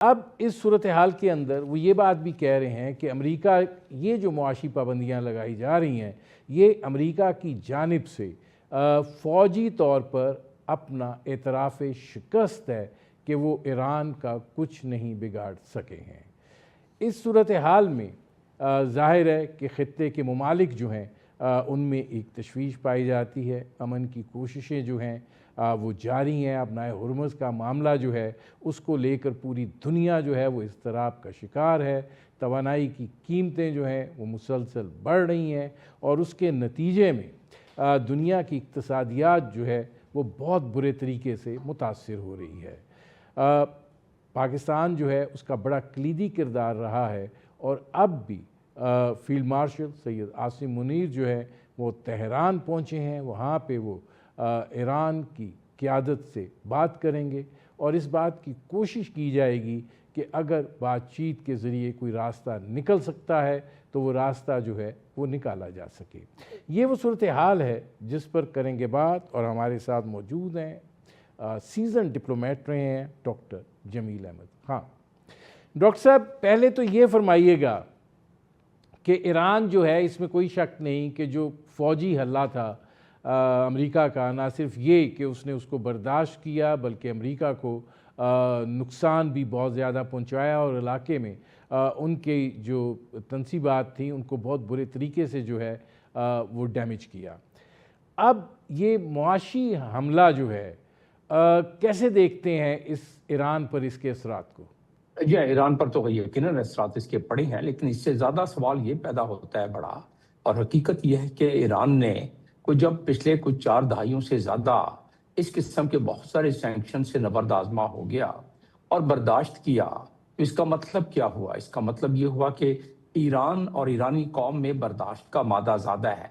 اب اس صورتحال کے اندر وہ یہ بات بھی کہہ رہے ہیں کہ امریکہ یہ جو معاشی پابندیاں لگائی جا رہی ہیں یہ امریکہ کی جانب سے فوجی طور پر اپنا اعتراف شکست ہے کہ وہ ایران کا کچھ نہیں بگاڑ سکے ہیں۔ اس صورتحال میں ظاہر ہے کہ خطے کے ممالک جو ہیں ان میں ایک تشویش پائی جاتی ہے، امن کی کوششیں جو ہیں وہ جاری ہیں۔ اب نائے ہرمز کا معاملہ جو ہے اس کو لے کر پوری دنیا جو ہے وہ اضطراب کا شکار ہے، توانائی کی قیمتیں جو ہیں وہ مسلسل بڑھ رہی ہیں اور اس کے نتیجے میں دنیا کی اقتصادیات جو ہے وہ بہت برے طریقے سے متاثر ہو رہی ہے۔ پاکستان جو ہے اس کا بڑا کلیدی کردار رہا ہے اور اب بھی فیلڈ مارشل سید عاصم منیر جو ہے وہ تہران پہنچے ہیں، وہاں پہ وہ ایران کی قیادت سے بات کریں گے اور اس بات کی کوشش کی جائے گی کہ اگر بات چیت کے ذریعے کوئی راستہ نکل سکتا ہے تو وہ راستہ جو ہے وہ نکالا جا سکے۔ یہ وہ صورتحال ہے جس پر کریں گے بات، اور ہمارے ساتھ موجود ہیں سیزن ڈپلومیٹ رہے ہیں ڈاکٹر جمیل احمد خان۔ ڈاکٹر صاحب پہلے تو یہ فرمائیے گا کہ ایران جو ہے اس میں کوئی شک نہیں کہ جو فوجی حملہ تھا امریکہ کا، نہ صرف یہ کہ اس نے اس کو برداشت کیا بلکہ امریکہ کو نقصان بھی بہت زیادہ پہنچایا اور علاقے میں ان کی جو تنصیبات تھیں ان کو بہت برے طریقے سے جو ہے وہ ڈیمیج کیا۔ اب یہ معاشی حملہ جو ہے کیسے دیکھتے ہیں اس ایران پر اس کے اثرات کو؟ جی ایران پر تو یقیناً اثرات اس کے پڑے ہیں، لیکن اس سے زیادہ سوال یہ پیدا ہوتا ہے بڑا، اور حقیقت یہ ہے کہ ایران نے جب پچھلے کچھ 4 دہائیوں سے زیادہ اس قسم کے بہت سارے سینکشن سے نبرد آزما ہو گیا اور برداشت کیا، تو اس کا مطلب کیا ہوا؟ اس کا مطلب یہ ہوا کہ ایران اور ایرانی قوم میں برداشت کا مادہ زیادہ ہے،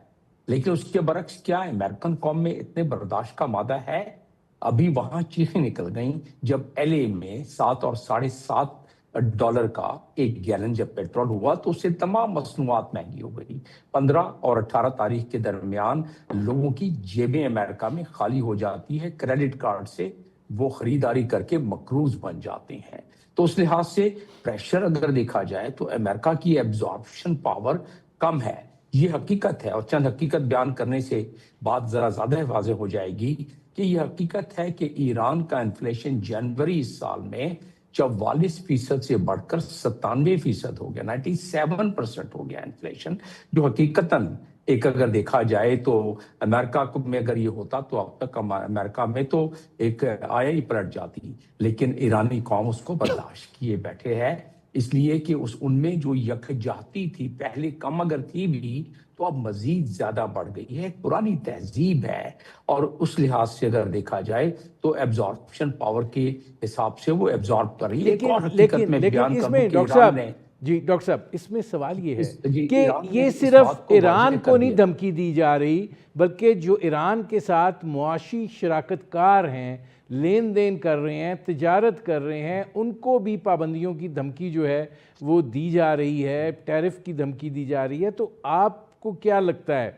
لیکن اس کے برعکس کیا ہے؟ امریکن قوم میں اتنے برداشت کا مادہ ہے؟ ابھی وہاں چیخیں نکل گئیں جب ایل اے میں $7 اور $7.5 کا ایک گیلن جب پیٹرول ہوا تو اس سے تمام مصنوعات مہنگی ہو گئی۔ 15 اور 18 تاریخ کے درمیان لوگوں کی جیبیں امریکہ میں خالی ہو جاتی ہے، کریڈٹ کارڈ سے وہ خریداری کر کے مقروض بن جاتے ہیں۔ تو اس لحاظ سے پریشر اگر دیکھا جائے تو امریکہ کی ایبزارپشن پاور کم ہے، یہ حقیقت ہے۔ اور چند حقیقت بیان کرنے سے بات ذرا زیادہ واضح ہو جائے گی کہ یہ حقیقت ہے کہ ایران کا انفلیشن جنوری اس سال میں 44% سے بڑھ کر 97% ہو گیا، 97% ہو گیا انفلیشن، جو حقیقتاً ایک اگر دیکھا جائے تو امریکہ میں اگر یہ ہوتا تو اب تک امریکہ میں تو ایک آیا ہی پلٹ جاتی، لیکن ایرانی قوم اس کو برداشت کیے بیٹھے ہے، اس لیے کہ ان میں جو یکجہتی تھی پہلے کم اگر تھی بھی تو اب مزید زیادہ بڑھ گئی ہے، پرانی تہذیب ہے، اور اس لحاظ سے اگر دیکھا جائے تو ایبزارپشن پاور کے حساب سے وہ ایبزارب کر رہی ہے۔ ایک اور حقیقت میں بیان کر دوں کہ ایران نے ڈاکٹر صاحب اس میں سوال یہ ہے کہ یہ صرف ایران کو نہیں دھمکی دی جا رہی بلکہ جو ایران کے ساتھ معاشی شراکت کار ہیں، لین دین کر رہے ہیں، تجارت کر رہے ہیں، ان کو بھی پابندیوں کی دھمکی جو ہے وہ دی جا رہی ہے، ٹیرف کی دھمکی دی جا رہی ہے۔ تو آپ کو کیا لگتا ہے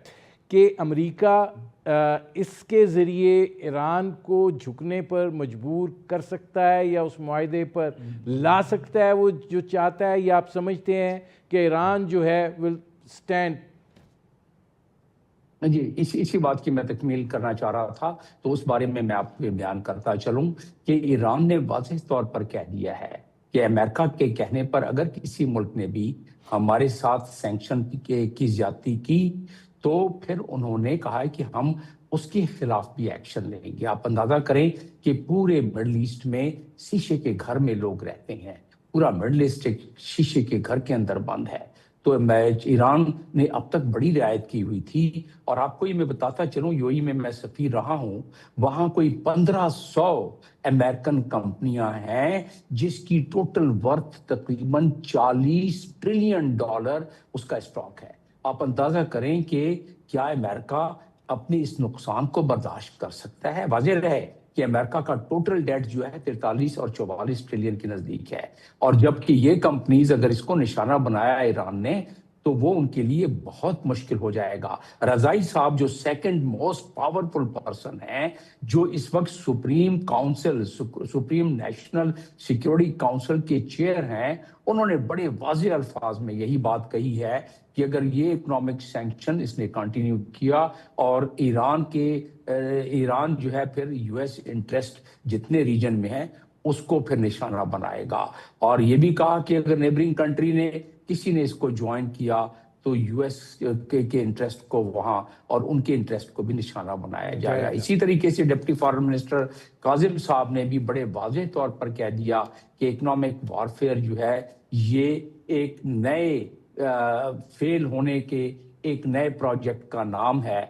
کہ امریکہ اس کے ذریعے ایران کو جھکنے پر مجبور کر سکتا ہے یا اس معاہدے پر لا سکتا ہے وہ جو چاہتا ہے، یا آپ سمجھتے ہیں کہ ایران جو ہے will stand؟ جی اسی بات کی میں تکمیل کرنا چاہ رہا تھا، تو اس بارے میں آپ کو بیان کرتا چلوں کہ ایران نے واضح طور پر کہہ دیا ہے کہ امریکہ کے کہنے پر اگر کسی ملک نے بھی ہمارے ساتھ سینکشن کی زیادتی کی تو پھر انہوں نے کہا ہے کہ ہم اس کے خلاف بھی ایکشن لیں گے۔ آپ اندازہ کریں کہ پورے مڈل ایسٹ میں شیشے کے گھر میں لوگ رہتے ہیں، پورا مڈل ایسٹ ایک شیشے کے گھر کے اندر بند ہے، تو ایران نے اب تک بڑی رعایت کی ہوئی تھی۔ اور آپ کو یہ میں بتاتا چلوں، یو اے ای میں سفیر رہا ہوں، وہاں کوئی 1500 امریکن کمپنیاں ہیں جس کی ٹوٹل ورتھ تقریباً $40 ٹریلین اس کا اسٹاک ہے۔ آپ اندازہ کریں کہ کیا امریکہ اپنے اس نقصان کو برداشت کر سکتا ہے؟ واضح رہے کہ امریکہ کا ٹوٹل ڈیٹ جو ہے 43 اور 44 ٹریلین کے نزدیک ہے، اور جبکہ یہ کمپنیز اگر اس کو نشانہ بنایا ایران نے تو وہ ان کے لیے بہت مشکل ہو جائے گا۔ رضائی صاحب جو سیکنڈ موسٹ پاورفل پرسن ہیں، جو اس وقت سپریم نیشنل سیکیورٹی کاؤنسل کے چیئر ہیں، انہوں نے بڑے واضح الفاظ میں یہی بات کہی ہے کہ اگر یہ اکنامک سینکشن اس نے کنٹینیو کیا اور ایران جو ہے پھر یو ایس انٹرسٹ جتنے ریجن میں ہیں اس کو پھر نشانہ بنائے گا۔ اور یہ بھی کہا کہ اگر نیبرنگ کنٹری نے کسی نے اس کو جوائن کیا تو یو ایس کے انٹرسٹ کو وہاں اور ان کے انٹرسٹ کو بھی نشانہ بنایا جائے گا۔ اسی طریقے سے ڈپٹی فارن منسٹر کاظم صاحب نے بھی بڑے واضح طور پر کہہ دیا کہ اکنامک وارفیئر جو ہے یہ ایک نئے فیل ہونے کے ایک نئے پروجیکٹ کا نام ہے،